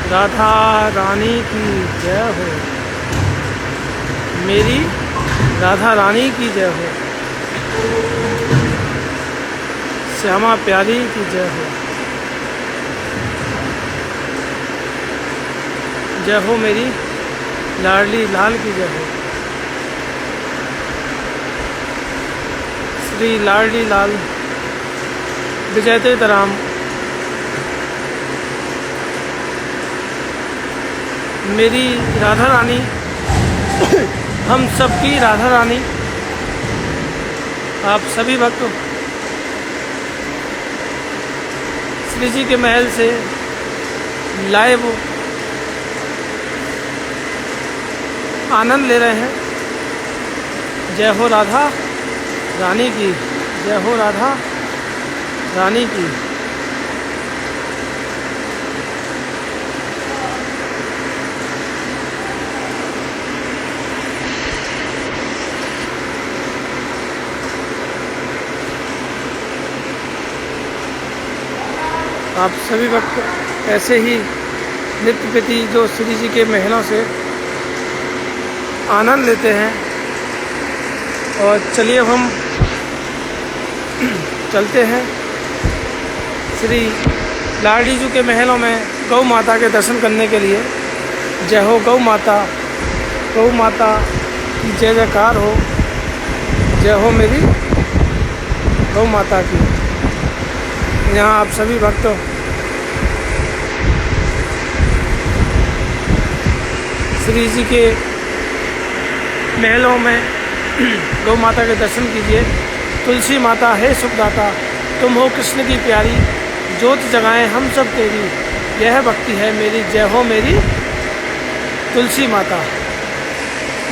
राधा रानी की जय हो। मेरी राधा रानी की जय हो। श्यामा प्यारी की जय हो। जय हो मेरी लाडली लाल की जय हो। श्री लाडली लाल विजय तीर्थराम मेरी राधा रानी, हम सबकी राधा रानी, आप सभी भक्त श्री जी के महल से लाइव आनंद ले रहे हैं। जय हो राधा रानी की, जय हो राधा रानी की। आप सभी वक्त ऐसे ही नित्य प्रति जो श्री जी के महलों से आनंद लेते हैं। और चलिए अब हम चलते हैं श्री लाडली जी के महलों में गौ माता के दर्शन करने के लिए। जय हो गौ माता, गौ माता की जय जयकार हो। जय हो मेरी गौ माता की। यहाँ आप सभी भक्त श्री जी के महलों में गौ माता के दर्शन कीजिए। तुलसी माता है सुखदाता, तुम हो कृष्ण की प्यारी, ज्योत जगाएं हम सब तेरी, यह भक्ति है मेरी। जय हो मेरी तुलसी माता।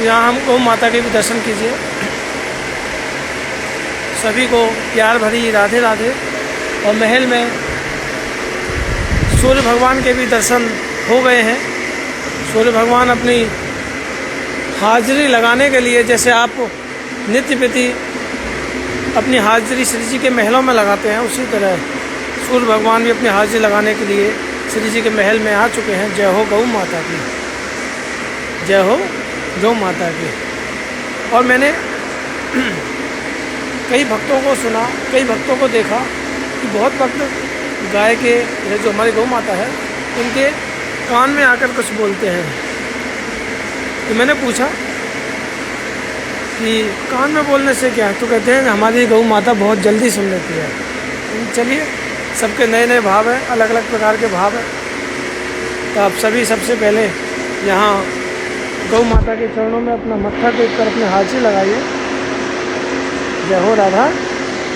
यहाँ हम गौ माता के भी दर्शन कीजिए। सभी को प्यार भरी राधे राधे। और महल में सूर्य भगवान के भी दर्शन हो गए हैं। सूर्य भगवान अपनी हाजिरी लगाने के लिए, जैसे आप नित्य प्रति अपनी हाजिरी श्री जी के महलों में लगाते हैं, उसी तरह सूर्य भगवान भी अपनी हाजिरी लगाने के लिए श्री जी के महल में आ चुके हैं। जय हो गौ माता की, जय हो गौ माता की। और मैंने कई भक्तों को सुना, कई भक्तों को देखा कि बहुत भक्त गाय के, जो हमारी गौ माता है, उनके कान में आकर कुछ बोलते हैं। तो मैंने पूछा कि कान में बोलने से क्या है? तो कहते हैं हमारी गौ माता बहुत जल्दी सुन लेती है। चलिए, सबके नए नए भाव हैं, अलग अलग प्रकार के भाव हैं। तो आप सभी सबसे पहले यहाँ गौ माता के चरणों में अपना मत्था टेक कर अपने हाजिरी लगाइए। जय हो राधा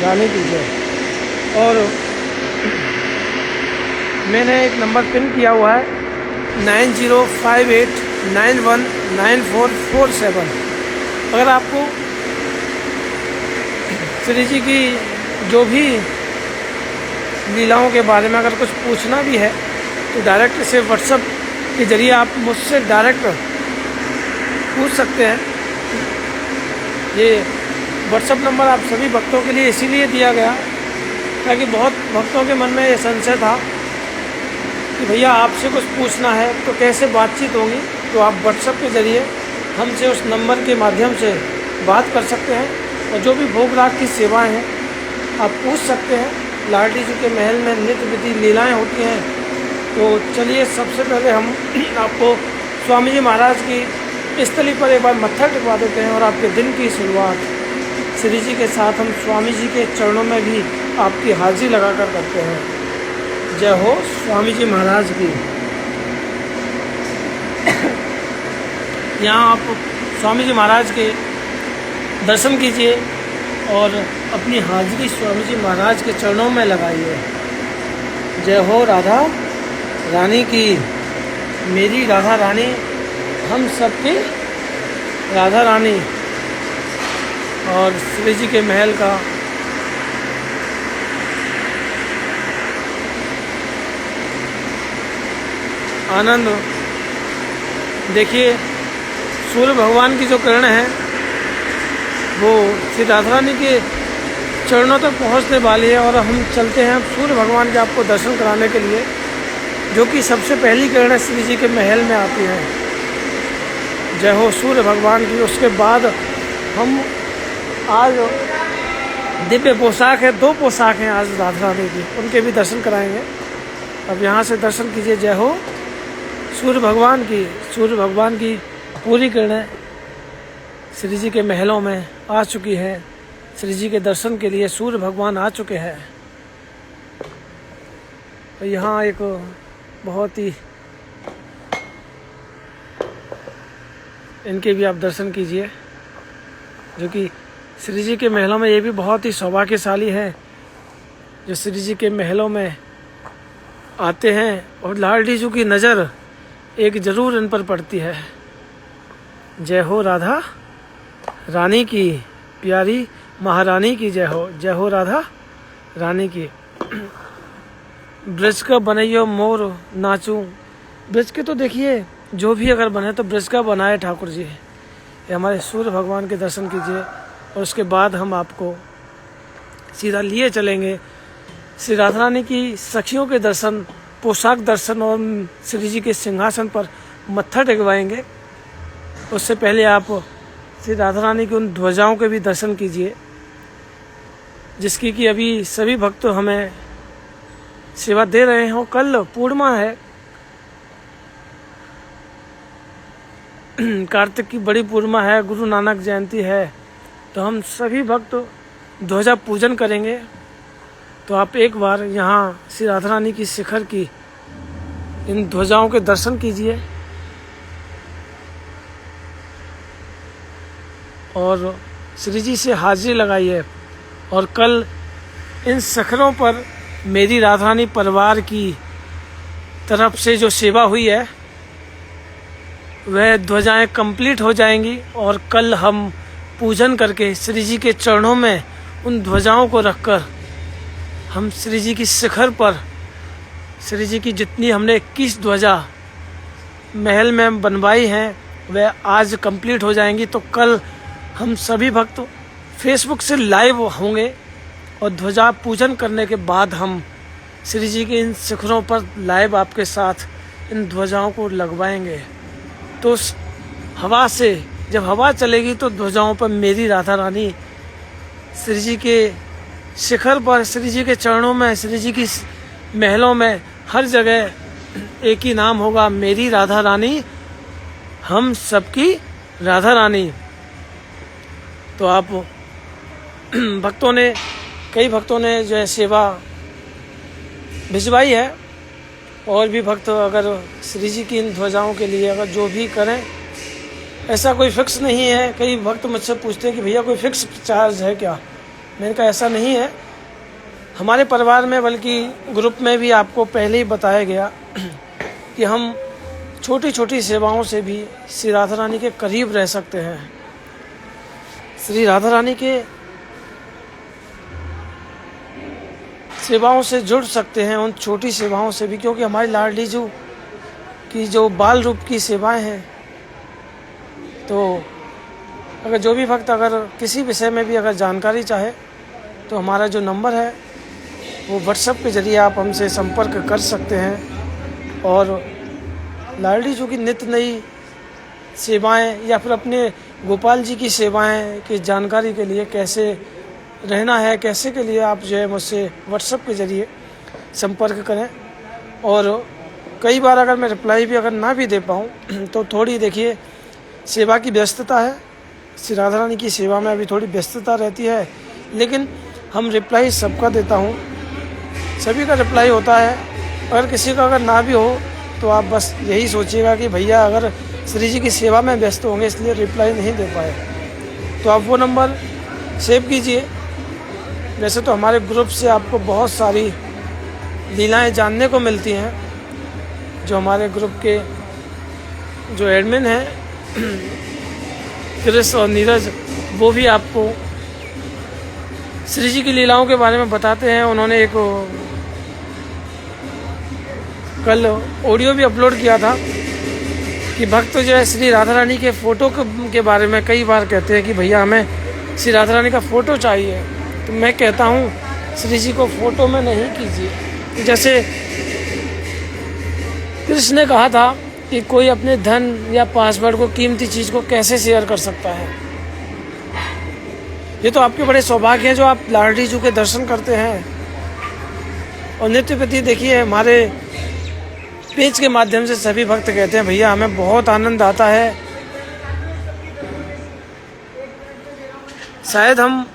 रानी की जय। और मैंने एक नंबर पिन किया हुआ है 9058919447। अगर आपको श्री जी की जो भी लीलाओं के बारे में अगर कुछ पूछना भी है तो डायरेक्ट से व्हाट्सएप के ज़रिए आप मुझसे डायरेक्ट पूछ सकते हैं। ये व्हाट्सएप नंबर आप सभी भक्तों के लिए इसीलिए दिया गया ताकि बहुत भक्तों के मन में ये संशय था कि भैया आपसे कुछ पूछना है तो कैसे बातचीत होगी। तो आप व्हाट्सएप के ज़रिए हमसे उस नंबर के माध्यम से बात कर सकते हैं। और जो भी भोग राग की सेवाएं हैं आप पूछ सकते हैं। लाडली जी के महल में नित्य विधि लीलाएं होती हैं। तो चलिए सबसे पहले हम आपको स्वामी जी महाराज की स्थली पर एक बार मत्था टिकवा देते हैं और आपके दिन की शुरुआत श्री जी के साथ हम स्वामी जी के चरणों में भी आपकी हाजिरी लगाकर करते हैं। जय हो स्वामी जी महाराज की। यहाँ आप स्वामी जी महाराज के दर्शन कीजिए और अपनी हाजिरी स्वामी जी महाराज के चरणों में लगाइए। जय हो राधा रानी की, मेरी राधा रानी, हम सबकी राधा रानी। और श्री जी के महल का आनंद देखिए। सूर्य भगवान की जो किरण है वो श्री राधा रानी के चरणों तक पहुंचने वाली है। और हम चलते हैं सूर्य भगवान के आपको दर्शन कराने के लिए। जो कि सबसे पहली किरणें श्री जी के महल में आती हैं। जय हो सूर्य भगवान की। उसके बाद हम आज दिव्य पोशाक है, 2 पोशाक हैं आज राधा रानी की, उनके भी दर्शन कराएंगे। अब यहाँ से दर्शन कीजिए। जय हो सूर्य भगवान की। सूर्य भगवान की पूरी किरणें श्री जी के महलों में आ चुकी हैं। श्री जी के दर्शन के लिए सूर्य भगवान आ चुके हैं। तो यहाँ एक बहुत ही, इनके भी आप दर्शन कीजिए, जो कि श्री जी के महलों में ये भी बहुत ही सौभाग्यशाली है जो श्री जी के महलों में आते हैं और लाडली जी की नज़र एक जरूर इन पर पड़ती है। जय हो राधा रानी की, प्यारी महारानी की जय हो। जय हो राधा रानी की। ब्रज का बनैयो मोर नाचूं। ब्रज के तो देखिए जो भी अगर बने तो ब्रज का बनाए ठाकुर जी। ये हमारे सूर्य भगवान के दर्शन कीजिए और उसके बाद हम आपको सीधा लिए चलेंगे श्री राधा रानी की सखियों के दर्शन, पोशाक दर्शन और श्री जी के सिंहासन पर मत्था टेकवाएंगे। उससे पहले आप श्री राधा रानी की उन ध्वजाओं के भी दर्शन कीजिए, जिसकी कि अभी सभी भक्त हमें सेवा दे रहे हो। कल पूर्णिमा है, कार्तिक की बड़ी पूर्णिमा है, गुरु नानक जयंती है, तो हम सभी भक्त ध्वजा पूजन करेंगे। तो आप एक बार यहाँ श्री राधा रानी की शिखर की इन ध्वजाओं के दर्शन कीजिए और श्री जी से हाजिरी लगाइए। और कल इन शिखरों पर मेरी राधा रानी परिवार की तरफ से जो सेवा हुई है वह ध्वजाएं कंप्लीट हो जाएंगी और कल हम पूजन करके श्री जी के चरणों में उन ध्वजाओं को रखकर हम श्री जी की शिखर पर श्री जी की जितनी हमने 21 ध्वजा महल में बनवाई हैं वह आज कंप्लीट हो जाएंगी। तो कल हम सभी भक्त फेसबुक से लाइव होंगे और ध्वजा पूजन करने के बाद हम श्री जी के इन शिखरों पर लाइव आपके साथ इन ध्वजाओं को लगवाएंगे। तो उस हवा से जब हवा चलेगी तो ध्वजाओं पर मेरी राधा रानी, श्री जी के शिखर पर, श्री जी के चरणों में, श्री जी की महलों में हर जगह एक ही नाम होगा, मेरी राधा रानी, हम सबकी राधा रानी। तो आप भक्तों ने, कई भक्तों ने जो है सेवा भिजवाई है और भी भक्त अगर श्री जी की इन ध्वजाओं के लिए अगर जो भी करें, ऐसा कोई फिक्स नहीं है। कई भक्त मुझसे पूछते हैं कि भैया कोई फिक्स चार्ज है क्या? मैंने कहा ऐसा नहीं है। हमारे परिवार में बल्कि ग्रुप में भी आपको पहले ही बताया गया कि हम छोटी छोटी सेवाओं से भी श्री राधा रानी के करीब रह सकते हैं। श्री राधा रानी के सेवाओं से जुड़ सकते हैं, उन छोटी सेवाओं से भी, क्योंकि हमारी लाडली जी की जो बाल रूप की सेवाएं हैं। तो अगर जो भी भक्त अगर किसी विषय में भी अगर जानकारी चाहे तो हमारा जो नंबर है वो व्हाट्सएप के ज़रिए आप हमसे संपर्क कर सकते हैं। और लाडली जी की नित्य नई सेवाएं या फिर अपने गोपाल जी की सेवाएं की जानकारी के लिए कैसे रहना है, कैसे के लिए आप जो है मुझसे व्हाट्सएप के ज़रिए संपर्क करें। और कई बार अगर मैं रिप्लाई भी अगर ना भी दे पाऊँ तो थोड़ी देखिए सेवा की व्यस्तता है, श्री राधा रानी की सेवा में अभी थोड़ी व्यस्तता रहती है, लेकिन हम रिप्लाई सबका देता हूँ, सभी का रिप्लाई होता है। अगर किसी का अगर ना भी हो तो आप बस यही सोचिएगा कि भैया अगर श्री जी की सेवा में व्यस्त होंगे इसलिए रिप्लाई नहीं दे पाए, तो आप वो नंबर सेव कीजिए। वैसे तो हमारे ग्रुप से आपको बहुत सारी लीलाएं जानने को मिलती हैं। जो हमारे ग्रुप के जो एडमिन हैं कृष और नीरज, वो भी आपको श्री जी की लीलाओं के बारे में बताते हैं। उन्होंने एक कल ऑडियो भी अपलोड किया था कि भक्त जो है श्री राधा रानी के फ़ोटो के बारे में कई बार कहते हैं कि भैया हमें श्री राधा रानी का फ़ोटो चाहिए। तो मैं कहता हूँ श्री जी को फ़ोटो में नहीं कीजिए। जैसे कृष्ण ने कहा था कि कोई अपने धन या पासवर्ड को, कीमती चीज़ को कैसे शेयर कर सकता है। ये तो आपके बड़े सौभाग्य हैं जो आप लाडली जी के दर्शन करते हैं। और नित्य प्रति देखिए हमारे पेज के माध्यम से सभी भक्त कहते हैं भैया हमें बहुत आनंद आता है। शायद हम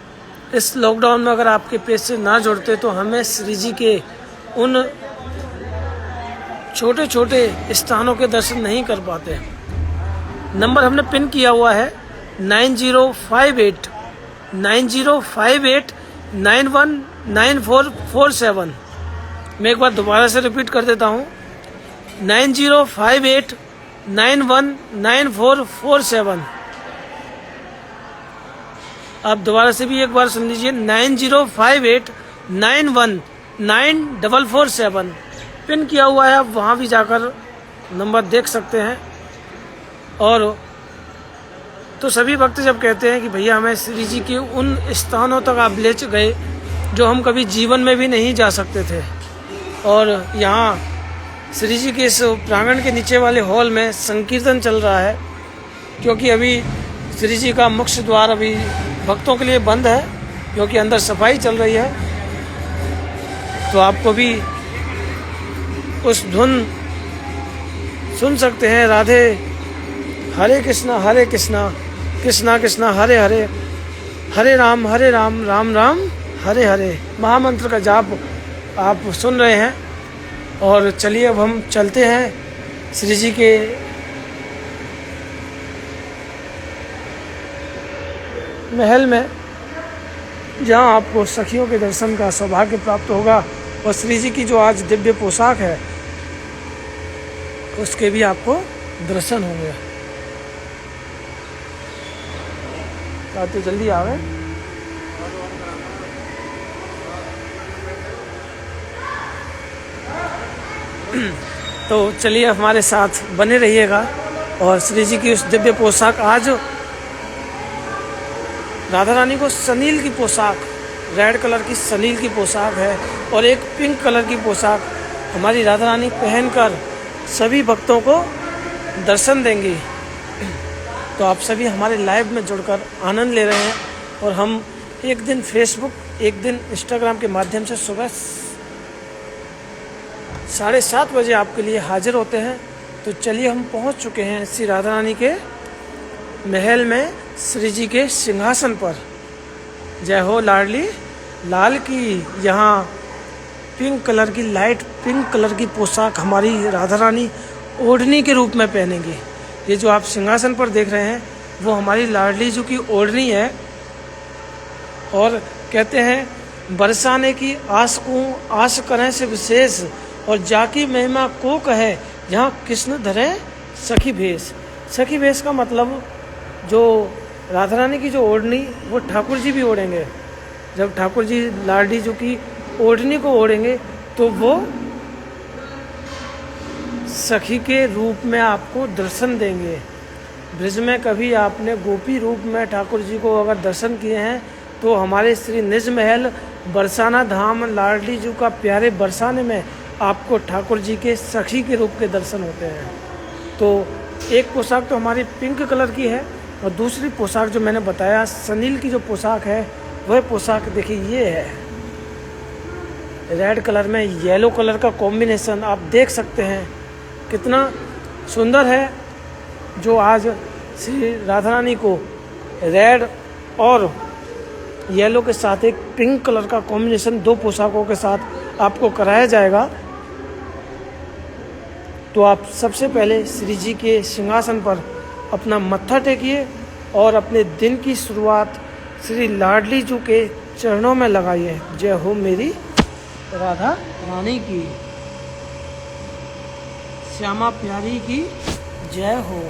इस लॉकडाउन में अगर आपके पेज से ना जुड़ते तो हमें श्री जी के उन छोटे छोटे स्थानों के दर्शन नहीं कर पाते। नंबर हमने पिन किया हुआ है 9058919447। मैं एक बार दोबारा से रिपीट कर देता हूँ 9058919447। आप दोबारा से भी एक बार सुन लीजिए 9058919447 पिन किया हुआ है। आप वहाँ भी जाकर नंबर देख सकते हैं। और तो सभी भक्त जब कहते हैं कि भैया हमें श्री जी के उन स्थानों तक आप ले गए जो हम कभी जीवन में भी नहीं जा सकते थे। और यहाँ श्री जी के इस प्रांगण के नीचे वाले हॉल में संकीर्तन चल रहा है, क्योंकि अभी श्री जी का मुख्य द्वार अभी भक्तों के लिए बंद है क्योंकि अंदर सफाई चल रही है। तो आपको भी उस धुन सुन सकते हैं, राधे हरे कृष्णा कृष्णा कृष्णा हरे हरे, हरे राम राम राम हरे हरे, महामंत्र का जाप आप सुन रहे हैं। और चलिए अब हम चलते हैं श्री जी के महल में, जहाँ आपको सखियों के दर्शन का सौभाग्य प्राप्त होगा। और श्री जी की जो आज दिव्य पोशाक है उसके भी आपको दर्शन होंगे। आते जल्दी आवे। तो चलिए हमारे साथ बने रहिएगा। और श्री जी की उस दिव्य पोशाक, आज राधा रानी को सनील की पोशाक, रेड कलर की सनील की पोशाक है और एक पिंक कलर की पोशाक हमारी राधा रानी पहनकर सभी भक्तों को दर्शन देंगी। तो आप सभी हमारे लाइव में जुड़कर आनंद ले रहे हैं। और हम एक दिन फेसबुक, एक दिन इंस्टाग्राम के माध्यम से सुबह 7:30 बजे आपके लिए हाजिर होते हैं। तो चलिए हम पहुंच चुके हैं श्री राधा रानी के महल में, श्री जी के सिंहासन पर। जय हो लाडली लाल की। यहाँ पिंक कलर की, लाइट पिंक कलर की पोशाक हमारी राधा रानी ओढ़नी के रूप में पहनेंगी। ये जो आप सिंहासन पर देख रहे हैं वो हमारी लाडली जी की ओढ़नी है। और कहते हैं बरसाने की आस को आस करें से विशेष, और जाकी महिमा को कहे यहाँ कृष्ण धरे सखी भेष। सखी भेष का मतलब जो राधा रानी की जो ओढ़नी वो ठाकुर जी भी ओढ़ेंगे। जब ठाकुर जी लाडली जी की ओढ़नी को ओढ़ेंगे तो वो सखी के रूप में आपको दर्शन देंगे। ब्रज में कभी आपने गोपी रूप में ठाकुर जी को अगर दर्शन किए हैं तो हमारे श्री निज महल बरसाना धाम लाडली जी का प्यारे बरसाने में आपको ठाकुर जी के सखी के रूप के दर्शन होते हैं। तो एक पोशाक तो हमारी पिंक कलर की है और दूसरी पोशाक जो मैंने बताया सनील की जो पोशाक है वह पोशाक देखिए ये है, रेड कलर में येलो कलर का कॉम्बिनेशन आप देख सकते हैं कितना सुंदर है। जो आज श्री राधा रानी को रेड और येलो के साथ एक पिंक कलर का कॉम्बिनेशन दो पोशाकों के साथ आपको कराया जाएगा। तो आप सबसे पहले श्री जी के सिंहासन पर अपना मत्था टेकिए और अपने दिन की शुरुआत श्री लाडली जी के चरणों में लगाइए। जय हो मेरी राधा रानी की, श्यामा प्यारी की जय हो,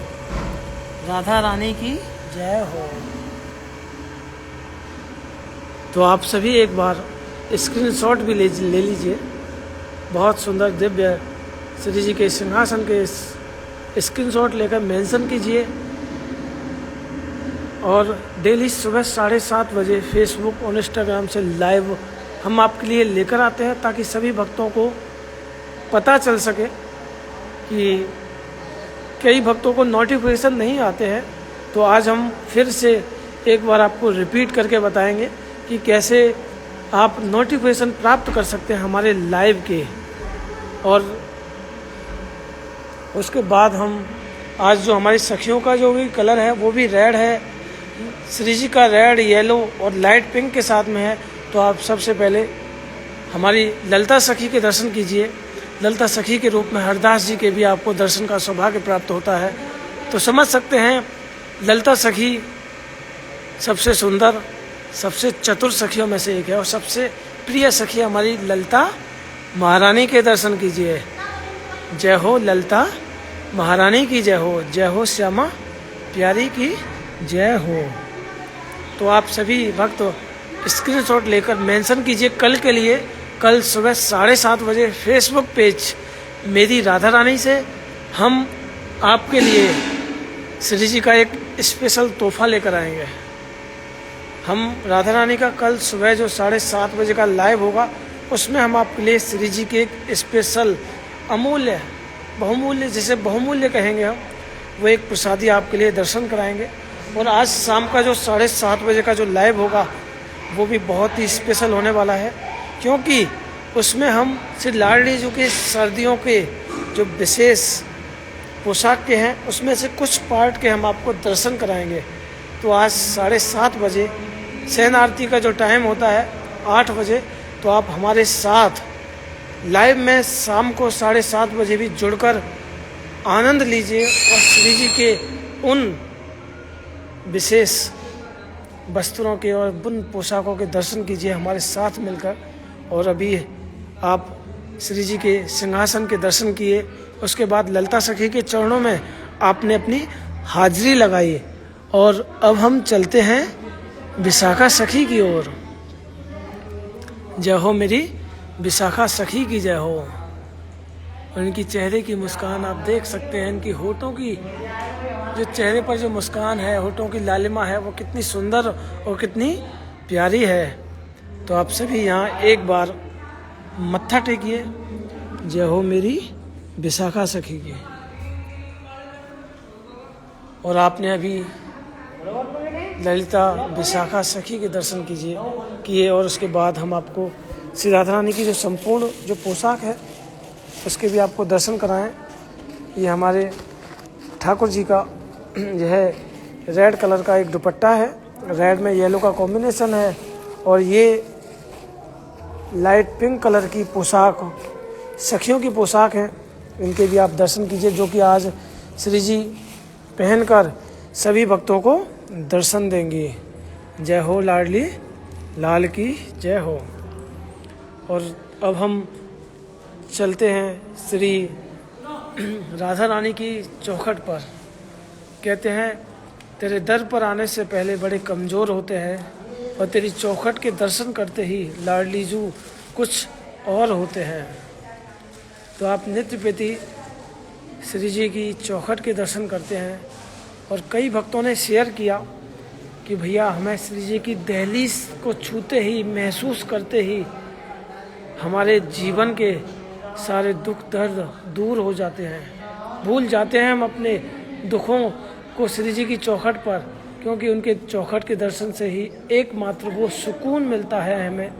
राधा रानी की जय हो। तो आप सभी एक बार स्क्रीनशॉट भी ले लीजिए। बहुत सुंदर दिव्य श्री जी के सिंहासन के स्क्रीनशॉट लेकर मेंशन कीजिए। और डेली सुबह 7:30 बजे फेसबुक और इंस्टाग्राम से लाइव हम आपके लिए लेकर आते हैं ताकि सभी भक्तों को पता चल सके कि कई भक्तों को नोटिफिकेशन नहीं आते हैं, तो आज हम फिर से एक बार आपको रिपीट करके बताएंगे कि कैसे आप नोटिफिकेशन प्राप्त कर सकते हैं हमारे लाइव के। और उसके बाद हम आज जो हमारी सखियों का जो भी कलर है वो भी रेड है, श्री जी का रेड, येलो और लाइट पिंक के साथ में है। तो आप सबसे पहले हमारी ललिता सखी के दर्शन कीजिए। ललिता सखी के रूप में हरदास जी के भी आपको दर्शन का सौभाग्य प्राप्त होता है। तो समझ सकते हैं ललिता सखी सबसे सुंदर, सबसे चतुर सखियों में से एक है और सबसे प्रिय सखी हमारी ललिता महारानी के दर्शन कीजिए। जय हो ललिता महारानी की जय हो, जय हो श्यामा प्यारी की जय हो। तो आप सभी भक्त स्क्रीनशॉट लेकर मेंशन कीजिए कल के लिए। कल सुबह 7:30 बजे फेसबुक पेज मेरी राधा रानी से हम आपके लिए श्री जी का एक स्पेशल तोहफा लेकर आएंगे। हम राधा रानी का कल सुबह जो 7:30 बजे का लाइव होगा उसमें हम आपके लिए श्री जी के एक स्पेशल अमूल्य, बहुमूल्य, जिसे बहुमूल्य कहेंगे हम, वो एक प्रसादी आपके लिए दर्शन कराएंगे। और आज शाम का जो 7:30 बजे का जो लाइव होगा वो भी बहुत ही स्पेशल होने वाला है, क्योंकि उसमें हम श्री लाडली जी के सर्दियों के जो विशेष पोशाक के हैं उसमें से कुछ पार्ट के हम आपको दर्शन कराएंगे। तो आज 7:30 बजे शयन आरती का जो टाइम होता है 8 बजे, तो आप हमारे साथ लाइव में शाम को 7:30 बजे भी जुड़कर आनंद लीजिए और श्री जी के उन विशेष वस्त्रों के और उन पोशाकों के दर्शन कीजिए हमारे साथ मिलकर। और अभी आप श्री जी के सिंहासन के दर्शन किए, उसके बाद ललिता सखी के चरणों में आपने अपनी हाजिरी लगाई। और अब हम चलते हैं विशाखा सखी की ओर। जय हो मेरी विशाखा सखी की जय हो। और इनकी चेहरे की मुस्कान आप देख सकते हैं, इनकी होठों की जो चेहरे पर जो मुस्कान है, होठों की लालिमा है, वो कितनी सुंदर और कितनी प्यारी है। तो आप सभी यहाँ एक बार मत्था टेकिए। जय हो मेरी विशाखा सखी की। और आपने अभी ललिता विशाखा सखी के दर्शन किए और उसके बाद हम आपको श्री राधा रानी की जो संपूर्ण जो पोशाक है उसके भी आपको दर्शन कराएं। ये हमारे ठाकुर जी का यह रेड कलर का एक दुपट्टा है, रेड में येलो का कॉम्बिनेशन है। और ये लाइट पिंक कलर की पोशाक सखियों की पोशाक है, इनके भी आप दर्शन कीजिए, जो कि आज श्री जी पहनकर सभी भक्तों को दर्शन देंगी। जय हो लाडली लाल की जय हो। और अब हम चलते हैं श्री राधा रानी की चौखट पर। कहते हैं तेरे दर पर आने से पहले बड़े कमज़ोर होते हैं और तेरी चौखट के दर्शन करते ही लाडली जू कुछ और होते हैं। तो आप नित्य प्रति श्री जी की चौखट के दर्शन करते हैं। और कई भक्तों ने शेयर किया कि भैया हमें श्री जी की दहलीज को छूते ही, महसूस करते ही हमारे जीवन के सारे दुख दर्द दूर हो जाते हैं, भूल जाते हैं हम अपने दुखों को श्री जी की चौखट पर, क्योंकि उनके चौखट के दर्शन से ही एकमात्र वो सुकून मिलता है हमें,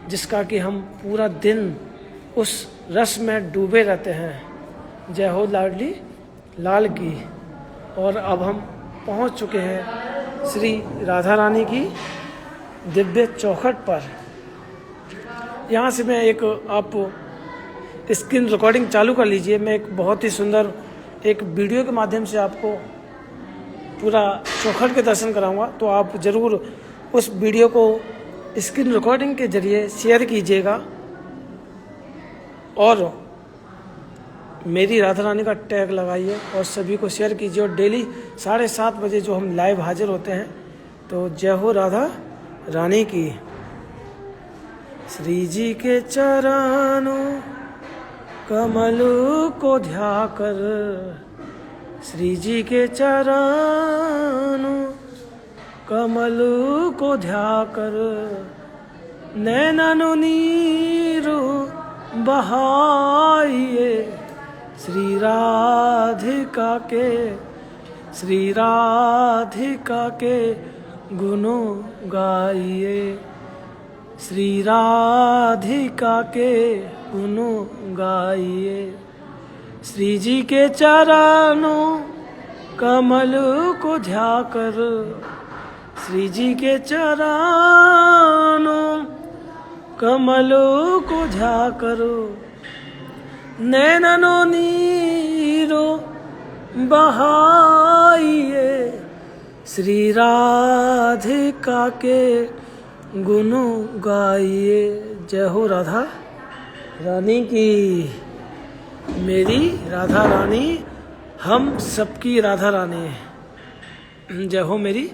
जिसका कि हम पूरा दिन उस रस में डूबे रहते हैं। जय हो लाडली लाल की। और अब हम पहुंच चुके हैं श्री राधा रानी की दिव्य चौखट पर। यहाँ से मैं एक आप स्क्रीन रिकॉर्डिंग चालू कर लीजिए। मैं एक बहुत ही सुंदर एक वीडियो के माध्यम से आपको पूरा चौखट के दर्शन कराऊंगा। तो आप ज़रूर उस वीडियो को स्क्रीन रिकॉर्डिंग के जरिए शेयर कीजिएगा और मेरी राधा रानी का टैग लगाइए और सभी को शेयर कीजिए। और डेली 7:30 बजे जो हम लाइव हाजिर होते हैं, तो जय हो राधा रानी की। श्री जी के चरणों कमल को ध्याकर, श्री जी के चरणों कमल को ध्याकर, नैनों नीर बहाइए, श्री राधिका के गुणों गाइए, श्री राधिका के गुणों गाइए। श्री जी के चरणों कमल को ध्याकर, श्री जी के चरणों कमल को ध्याकर, नैनों नीरो बहाइए। श्री राधिका के गुणों गाइए। जय हो राधा रानी की। मेरी राधा रानी हम सबकी राधा रानी है। जय हो मेरी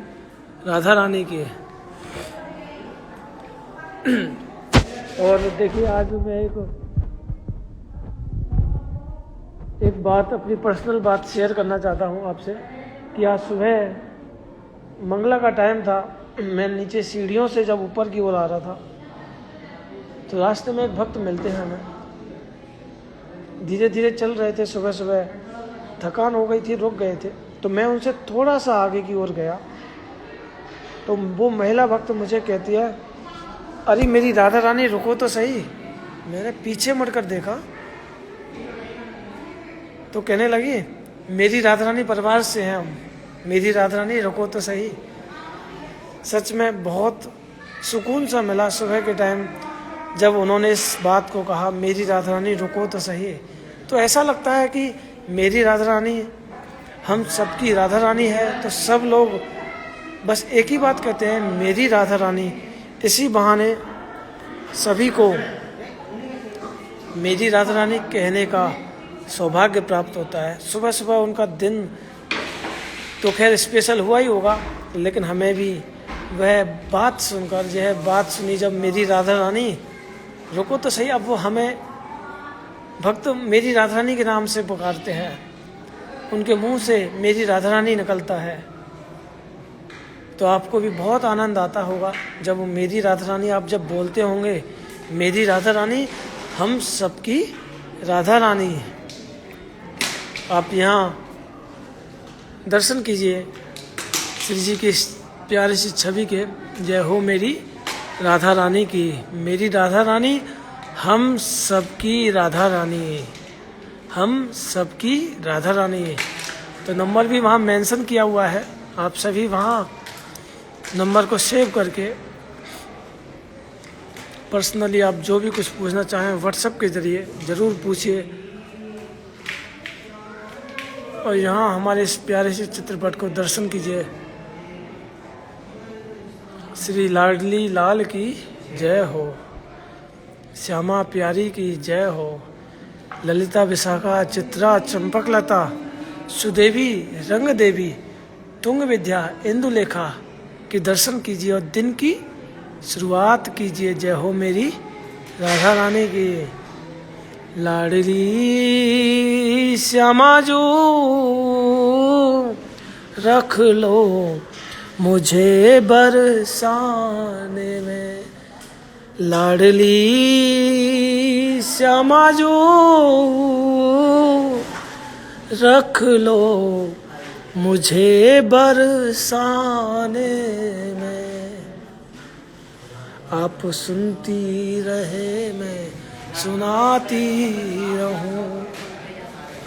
राधा रानी की। और देखिए आज मैं एक बात, अपनी पर्सनल बात शेयर करना चाहता हूँ आपसे कि आज सुबह मंगला का टाइम था। मैं नीचे सीढ़ियों से जब ऊपर की ओर आ रहा था तो रास्ते में एक भक्त मिलते हैं हमें। धीरे धीरे चल रहे थे, सुबह सुबह थकान हो गई थी, रुक गए थे। तो मैं उनसे थोड़ा सा आगे की ओर गया तो वो महिला भक्त मुझे कहती है, अरे मेरी राधा रानी रुको तो सही। मैंने पीछे मुड़कर देखा तो कहने लगी, मेरी राधा रानी परिवार से हैं हम, मेरी राधा रानी रुको तो सही। सच में बहुत सुकून सा मिला सुबह के टाइम जब उन्होंने इस बात को कहा, मेरी राधा रानी रुको तो सही। तो ऐसा लगता है कि मेरी राधा रानी हम सबकी राधा रानी है, तो सब लोग बस एक ही बात कहते हैं, मेरी राधा रानी। इसी बहाने सभी को मेरी राधा रानी कहने का सौभाग्य प्राप्त होता है। सुबह सुबह उनका दिन तो खैर स्पेशल हुआ ही होगा, लेकिन हमें भी वह बात सुनकर, यह बात सुनी जब मेरी राधा रानी रुको तो सही, अब वो हमें भक्त मेरी राधा रानी के नाम से पुकारते हैं, उनके मुंह से मेरी राधा रानी निकलता है, तो आपको भी बहुत आनंद आता होगा जब वो मेरी राधा रानी आप जब बोलते होंगे, मेरी राधा रानी हम सबकी राधा रानी। आप यहाँ दर्शन कीजिए श्री जी की प्यारी सी छवि के। जय हो मेरी राधा रानी की। मेरी राधा रानी हम सबकी राधा रानी, हम सबकी राधा रानी। तो नंबर भी वहाँ मेंशन किया हुआ है, आप सभी वहाँ नंबर को सेव करके पर्सनली आप जो भी कुछ पूछना चाहें व्हाट्सएप के ज़रिए ज़रूर पूछिए। और यहाँ हमारे इस प्यारे से चित्रपट को दर्शन कीजिए। श्री लाडली लाल की जय हो, श्यामा प्यारी की जय हो, ललिता विशाखा चित्रा चंपकलता सुदेवी रंग देवी तुंग विद्या इंदुलेखा के दर्शन कीजिए और दिन की शुरुआत कीजिए। जय हो मेरी राधा रानी की। लाडली श्यामा जो रख लो मुझे बरसाने में, लाडली श्यामा जो रख लो मुझे बरसाने में। आप सुनती रहे मैं सुनाती रहूं,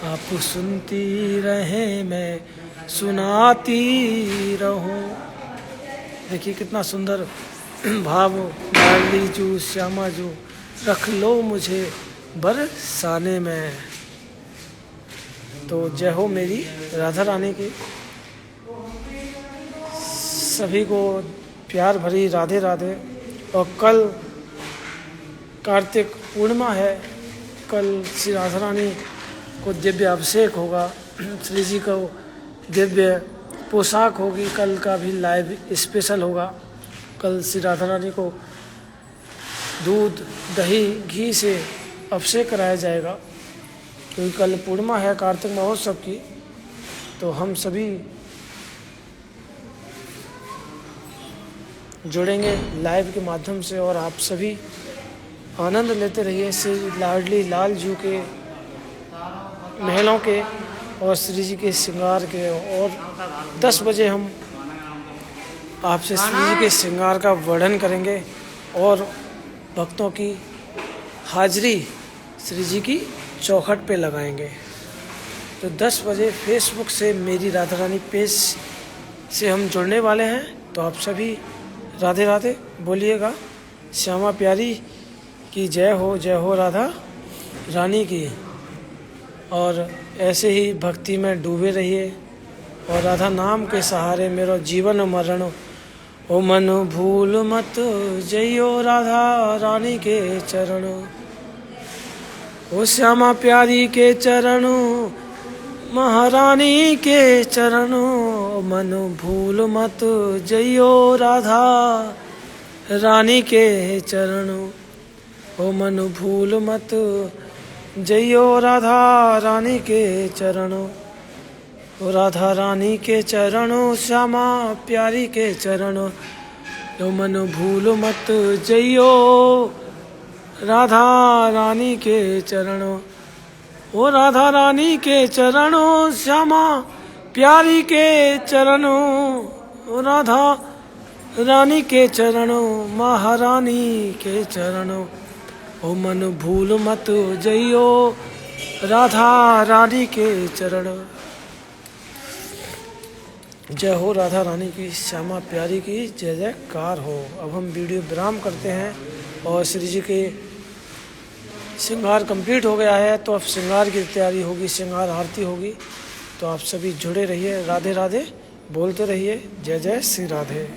आप सुनती रहे मैं सुनाती रहूं। देखिए कितना सुंदर भाव। लाडली जू श्यामा जू रख लो मुझे बरसाने में। तो जय हो मेरी राधा रानी की। सभी को प्यार भरी राधे राधे। और कल कार्तिक पूर्णिमा है, कल श्री राधा रानी को दिव्य अभिषेक होगा, श्री जी को दिव्य पोशाक होगी, कल का भी लाइव स्पेशल होगा। कल श्री राधा रानी को दूध दही घी से अभिषेक कराया जाएगा, क्योंकि कल पूर्णिमा है कार्तिक महोत्सव की। तो हम सभी जुड़ेंगे लाइव के माध्यम से और आप सभी आनंद लेते रहिए श्री लाडली लाल जू के महलों के और श्री जी के श्रृंगार के। और 10 बजे हम आपसे श्री जी के श्रृंगार का वर्णन करेंगे और भक्तों की हाजिरी श्री जी की चौखट पे लगाएंगे। तो 10 बजे फेसबुक से मेरी राधा रानी पेज से हम जुड़ने वाले हैं। तो आप सभी राधे राधे बोलिएगा। श्यामा प्यारी की जय हो राधा रानी की। और ऐसे ही भक्ति में डूबे रहिए और राधा नाम के सहारे मेरा जीवन मरण ओ मन भूल मत जइयो राधा रानी के चरण। ओ श्यामा प्यारी के चरण महारानी के चरण मन भूल मत जइयो राधा रानी के चरण। ओ मन भूल मत जइयो राधा रानी के चरण। ओ राधा रानी के चरणों श्यामा प्यारी के चरणों ओ मन भूल मत जइयो राधा रानी के चरणों। ओ राधा रानी के चरणों श्यामा प्यारी के चरणों ओ राधा रानी के चरणों महारानी के चरणों ओ मन भूल मत जइयो राधा रानी के चरण। जय हो राधा रानी की, श्यामा प्यारी की जय जयकार हो। अब हम वीडियो विराम करते हैं और श्री जी के श्रृंगार कंप्लीट हो गया है। तो अब श्रृंगार की तैयारी होगी, श्रृंगार आरती होगी। तो आप सभी जुड़े रहिए, राधे राधे बोलते रहिए, जय जय श्री राधे।